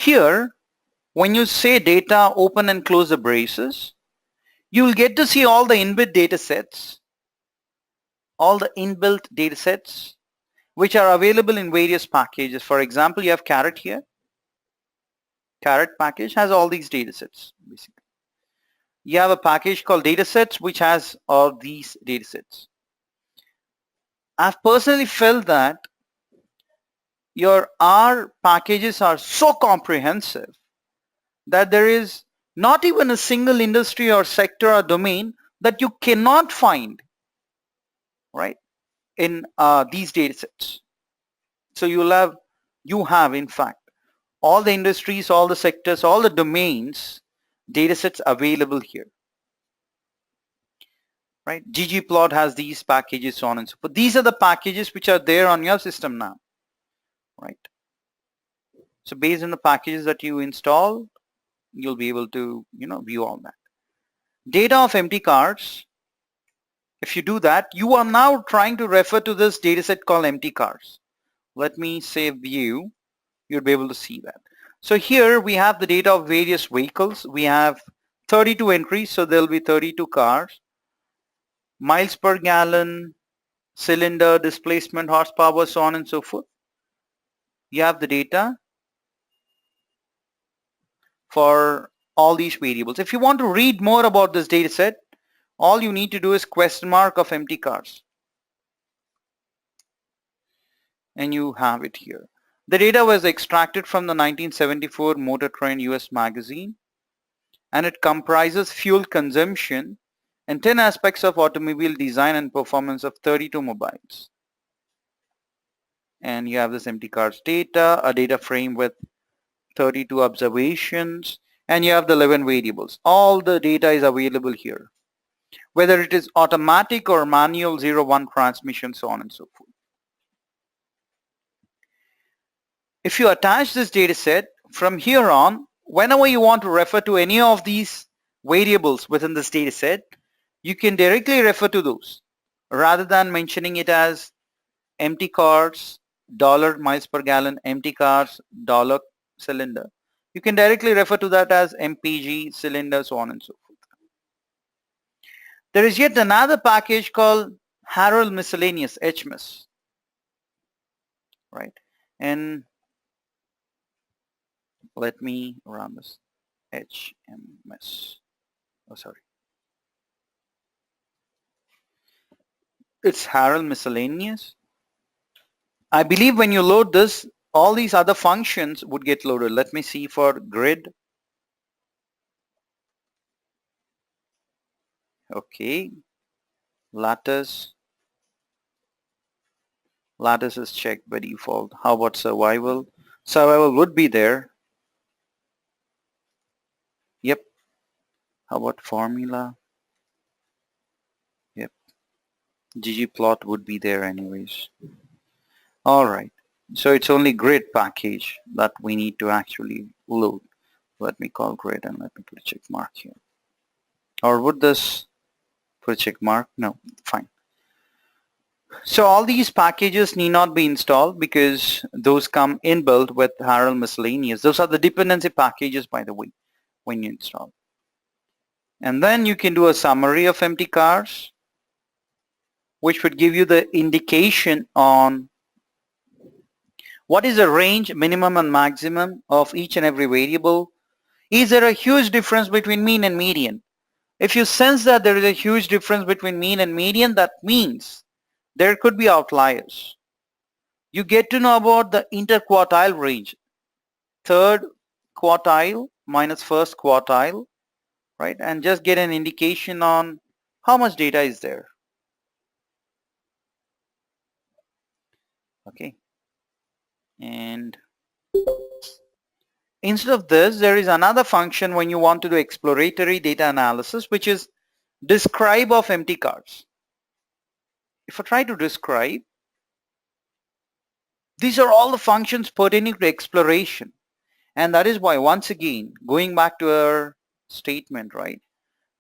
Here, when you say data open and close the braces, you will get to see all the inbuilt data sets, which are available in various packages. For example, you have Caret here. Caret package has all these data sets, basically. You have a package called datasets, which has all these data sets. I've personally felt that your R packages are so comprehensive that there is not even a single industry or sector or domain that you cannot find, right, in these data sets. So you have in fact all the industries, all the sectors, all the domains data sets available here, right? ggplot has these packages, so on and so forth. These are the packages which are there on your system now, right? So based on the packages that you install, you'll be able to view all that. Data of empty cars. If you do that, you are now trying to refer to this data set called empty cars. Let me say view. You'll be able to see that. So here we have the data of various vehicles. We have 32 entries, so there'll be 32 cars. Miles per gallon, cylinder, displacement, horsepower, so on and so forth. You have the data for all these variables. If you want to read more about this data set, all you need to do is question mark of empty cars. And you have it here. The data was extracted from the 1974 Motor Trend US magazine, and it comprises fuel consumption and 10 aspects of automobile design and performance of 32 mobiles. And you have this empty cars data, a data frame with 32 observations, and you have the 11 variables. All the data is available here, whether it is automatic or manual 0-1 transmission, so on and so forth. If you attach this data set, from here on, whenever you want to refer to any of these variables within this data set, you can directly refer to those rather than mentioning it as empty cars, dollar miles per gallon, empty cars, dollar cylinder. You can directly refer to that as MPG, cylinder, so on and so forth. There is yet another package called Harold Miscellaneous, HMIS, right? And let me run this HMS. Oh, sorry. It's Harold Miscellaneous. I believe when you load this, all these other functions would get loaded. Let me see for grid. Okay. Lattice. Lattice is checked by default. How about survival? Survival would be there. Yep. How about formula? Yep. ggplot would be there anyways. Alright. So it's only grid package that we need to actually load. Let me call grid and let me put a check mark here. Or would this put a check mark? No, fine. So all these packages need not be installed because those come inbuilt with Harold Miscellaneous. Those are the dependency packages, by the way, when you install. And then you can do a summary of empty cars, which would give you the indication on what is the range, minimum and maximum of each and every variable. Is there a huge difference between mean and median? If you sense that there is a huge difference between mean and median, that means there could be outliers. You get to know about the interquartile range, third quartile minus first quartile, right? And just get an indication on how much data is there. Okay. And instead of this, there is another function when you want to do exploratory data analysis, which is describe of empty cars. If I try to describe, these are all the functions pertaining to exploration. And that is why, once again, going back to our statement, right,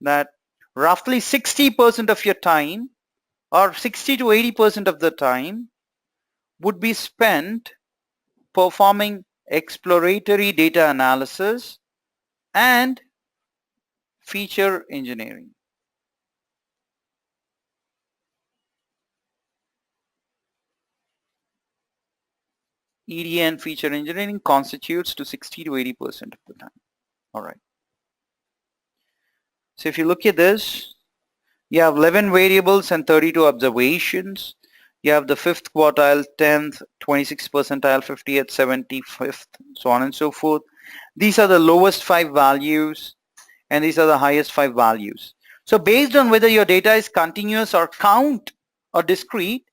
that roughly 60% of your time or 60 to 80% of the time would be spent performing exploratory data analysis, and feature engineering. EDA and feature engineering constitutes to 60 to 80% of the time. All right. So if you look at this, you have 11 variables and 32 observations. You have the 5th quartile, 10th, 26th percentile, 50th, 75th, so on and so forth. These are the lowest 5 values and these are the highest 5 values. So based on whether your data is continuous or count or discrete,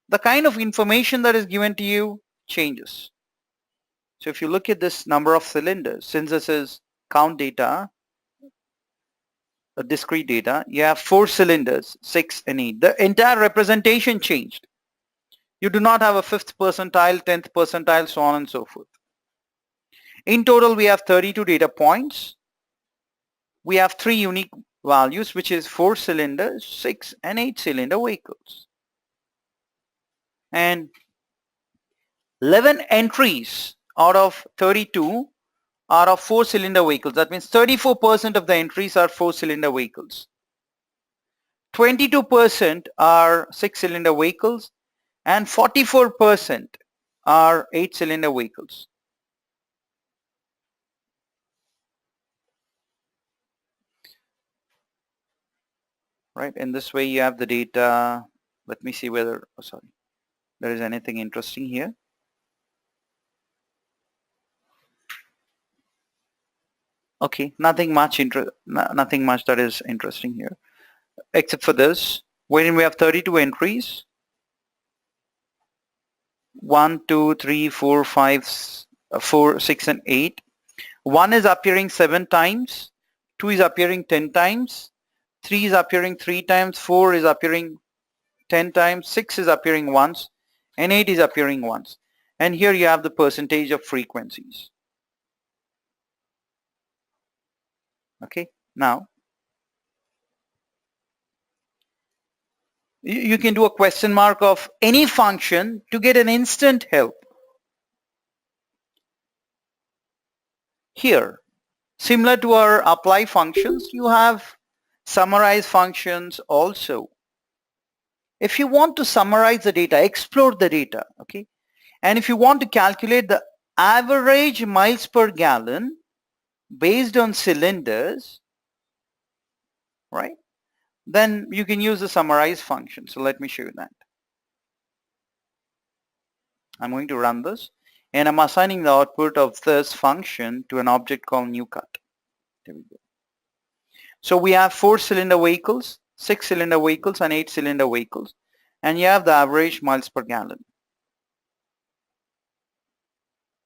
the kind of information that is given to you changes. So if you look at this number of cylinders, since this is count data, discrete data, you have 4 cylinders, 6 and 8. The entire representation changed. You do not have a 5th percentile, 10th percentile, so on and so forth. In total, we have 32 data points. We have 3 unique values, which is 4 cylinders, 6 and 8 cylinder vehicles. And 11 entries out of 32 are of 4 cylinder vehicles. That means 34% of the entries are 4 cylinder vehicles. 22% are 6 cylinder vehicles and 44% are 8 cylinder vehicles. Right, in this way you have the data. Let me see whether, oh sorry, there is anything interesting here. Okay, nothing much that is interesting here, except for this, wherein we have 32 entries. 1, 2, 3, 4, 5, 4, 6 and 8. 1 is appearing 7 times, 2 is appearing 10 times, 3 is appearing 3 times, 4 is appearing 10 times, 6 is appearing once, and 8 is appearing once. And here you have the percentage of frequencies. Okay, now you can do a question mark of any function to get an instant help. Here, similar to our apply functions, you have summarize functions also. If you want to summarize the data, explore the data, okay, and if you want to calculate the average miles per gallon based on cylinders, right, then you can use the summarize function. So let me show you that. I'm going to run this and I'm assigning the output of this function to an object called newcut. There we go. So we have 4 cylinder vehicles, 6 cylinder vehicles and 8 cylinder vehicles, and you have the average miles per gallon.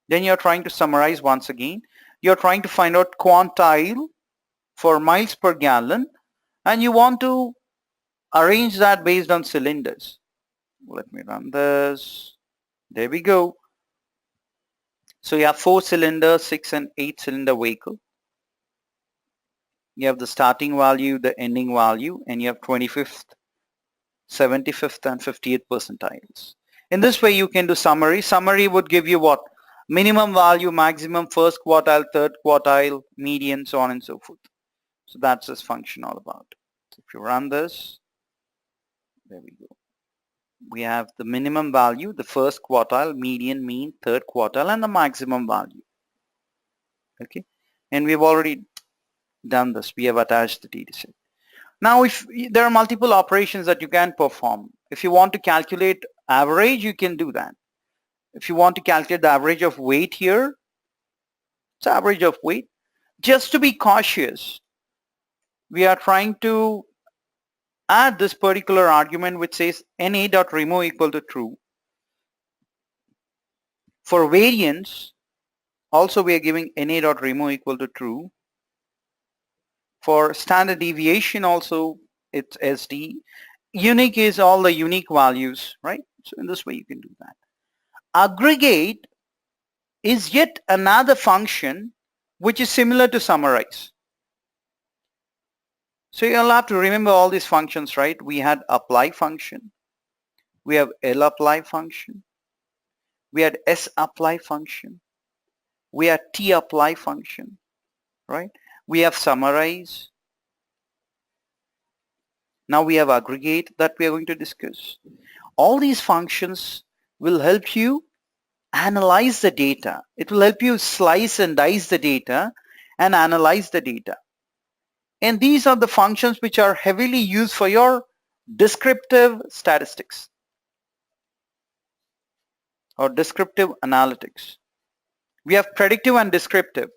Then you're trying to summarize once again. You're trying to find out quantile for miles per gallon and you want to arrange that based on cylinders. Let me run this. There we go. So you have 4 cylinder, 6 and 8 cylinder vehicle. You have the starting value, the ending value, and you have 25th, 75th and 50th percentiles. In this way you can do summary. Summary would give you what? Minimum value, maximum, first quartile, third quartile, median, so on and so forth. So that's this function all about. So if you run this, there we go. We have the minimum value, the first quartile, median, mean, third quartile, and the maximum value. Okay, and we've already done this. We have attached the dataset. Now, if there are multiple operations that you can perform, if you want to calculate average, you can do that. If you want to calculate the average of weight here, it's average of weight. Just to be cautious, we are trying to add this particular argument which says na.remove equal to true. For variance, also we are giving na.remove equal to true. For standard deviation also it's SD. Unique is all the unique values, right? So in this way you can do that. Aggregate is yet another function which is similar to summarize. So you'll have to remember all these functions, right? We had apply function, we have lapply function, we had sapply function, We have tapply function, right? We have summarize. Now we have aggregate that we are going to discuss. All these functions will help you analyze the data. It will help you slice and dice the data and analyze the data. And these are the functions which are heavily used for your descriptive statistics or descriptive analytics. We have predictive and descriptive.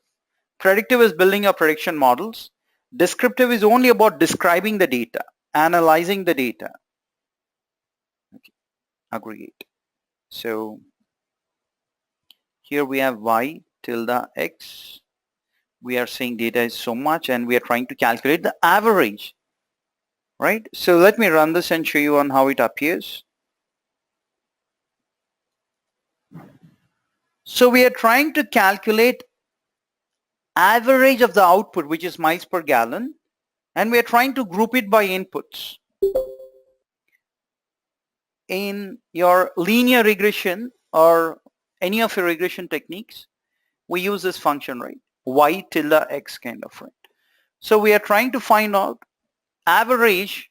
Predictive is building your prediction models. Descriptive is only about describing the data, analyzing the data. Okay. Aggregate. So here we have y tilde x. We are saying data is so much and we are trying to calculate the average, right? So let me run this and show you on how it appears. So we are trying to calculate average of the output, which is miles per gallon, and we are trying to group it by inputs. In your linear regression or any of your regression techniques, we use this function, right? Y tilde x kind of, right? So we are trying to find out average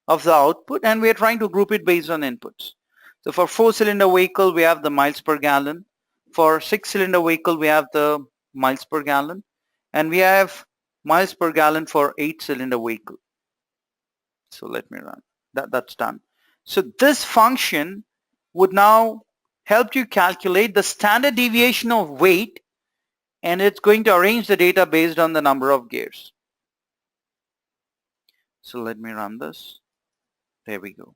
of the output and we are trying to group it based on inputs. So for 4-cylinder vehicle, we have the miles per gallon. For 6-cylinder vehicle, we have the miles per gallon. And we have miles per gallon for 8-cylinder vehicle. So let me run. That's done. So this function would now help you calculate the standard deviation of weight, and it's going to arrange the data based on the number of gears. So let me run this. There we go.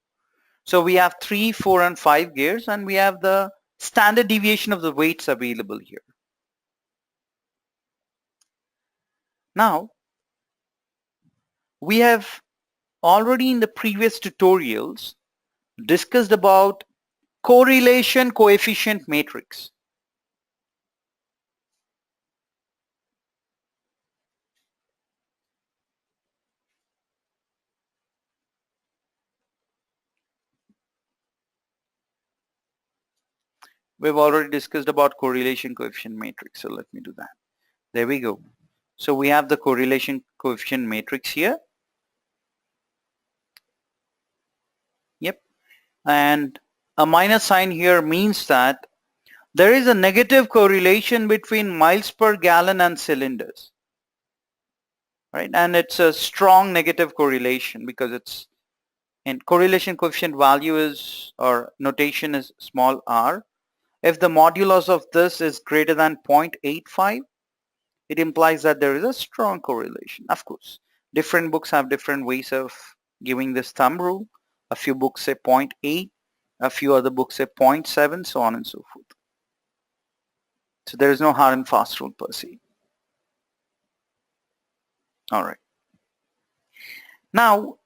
So we have 3, 4, and 5 gears, and we have the standard deviation of the weights available here. Now, we have already in the previous tutorials discussed about correlation coefficient matrix. We've already discussed about correlation coefficient matrix, so let me do that. There we go. So we have the correlation coefficient matrix here. Yep. And a minus sign here means that there is a negative correlation between miles per gallon and cylinders. Right? And it's a strong negative correlation because it's in correlation coefficient value is, or notation is small r. If the modulus of this is greater than 0.85, it implies that there is a strong correlation. Of course, different books have different ways of giving this thumb rule. A few books say 0.8, a few other books say 0.7, so on and so forth. So there is no hard and fast rule per se. All right. Now,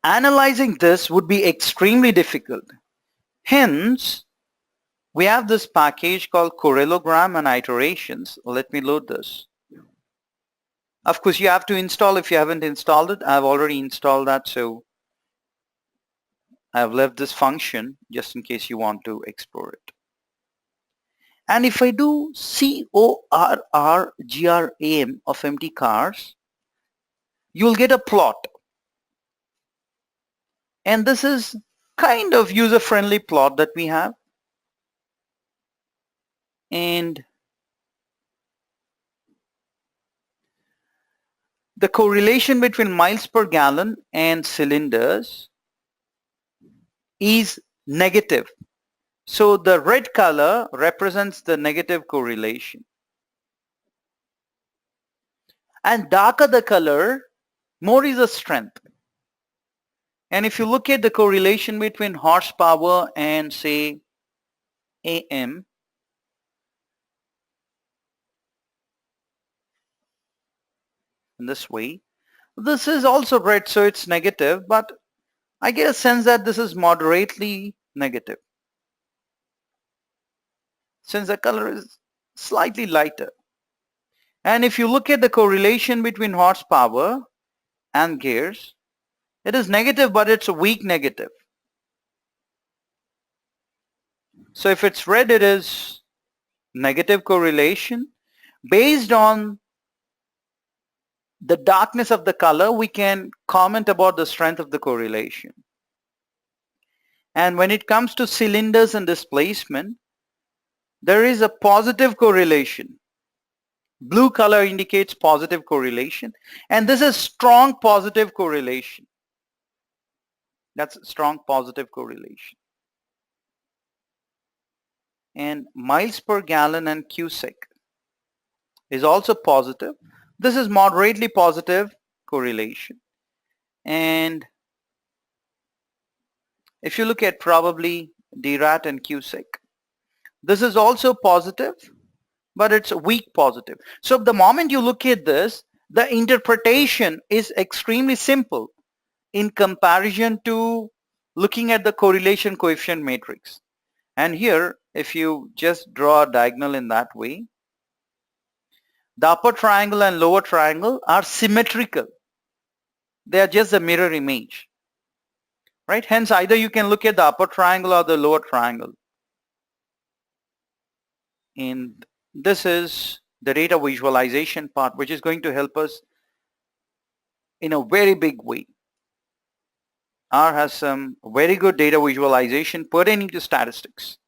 analyzing this would be extremely difficult. Hence, we have this package called Correlogram and iterations. Let me load this. Of course, you have to install if you haven't installed it. I've already installed that, so I've left this function just in case you want to explore it. And if I do CORRGRAM of empty cars, you'll get a plot. And this is kind of user-friendly plot that we have. And the correlation between miles per gallon and cylinders is negative. So the red color represents the negative correlation. And darker the color, more is the strength. And if you look at the correlation between horsepower and say AM, in this way, this is also red, so it's negative, but I get a sense that this is moderately negative, since the color is slightly lighter. And if you look at the correlation between horsepower and gears, it is negative, but it's a weak negative. So if it's red, it is negative correlation. Based on the darkness of the color, we can comment about the strength of the correlation. And when it comes to cylinders and displacement, there is a positive correlation. Blue color indicates positive correlation, and this is strong positive correlation. That's strong positive correlation. And miles per gallon and cubic is also positive. This is moderately positive correlation. And if you look at probably DRAT and cubic, this is also positive, but it's weak positive. So the moment you look at this, the interpretation is extremely simple in comparison to looking at the correlation coefficient matrix. And here, if you just draw a diagonal in that way, the upper triangle and lower triangle are symmetrical. They are just a mirror image, right? Hence, either you can look at the upper triangle or the lower triangle. And this is the data visualization part, which is going to help us in a very big way. R has some very good data visualization pertaining to statistics.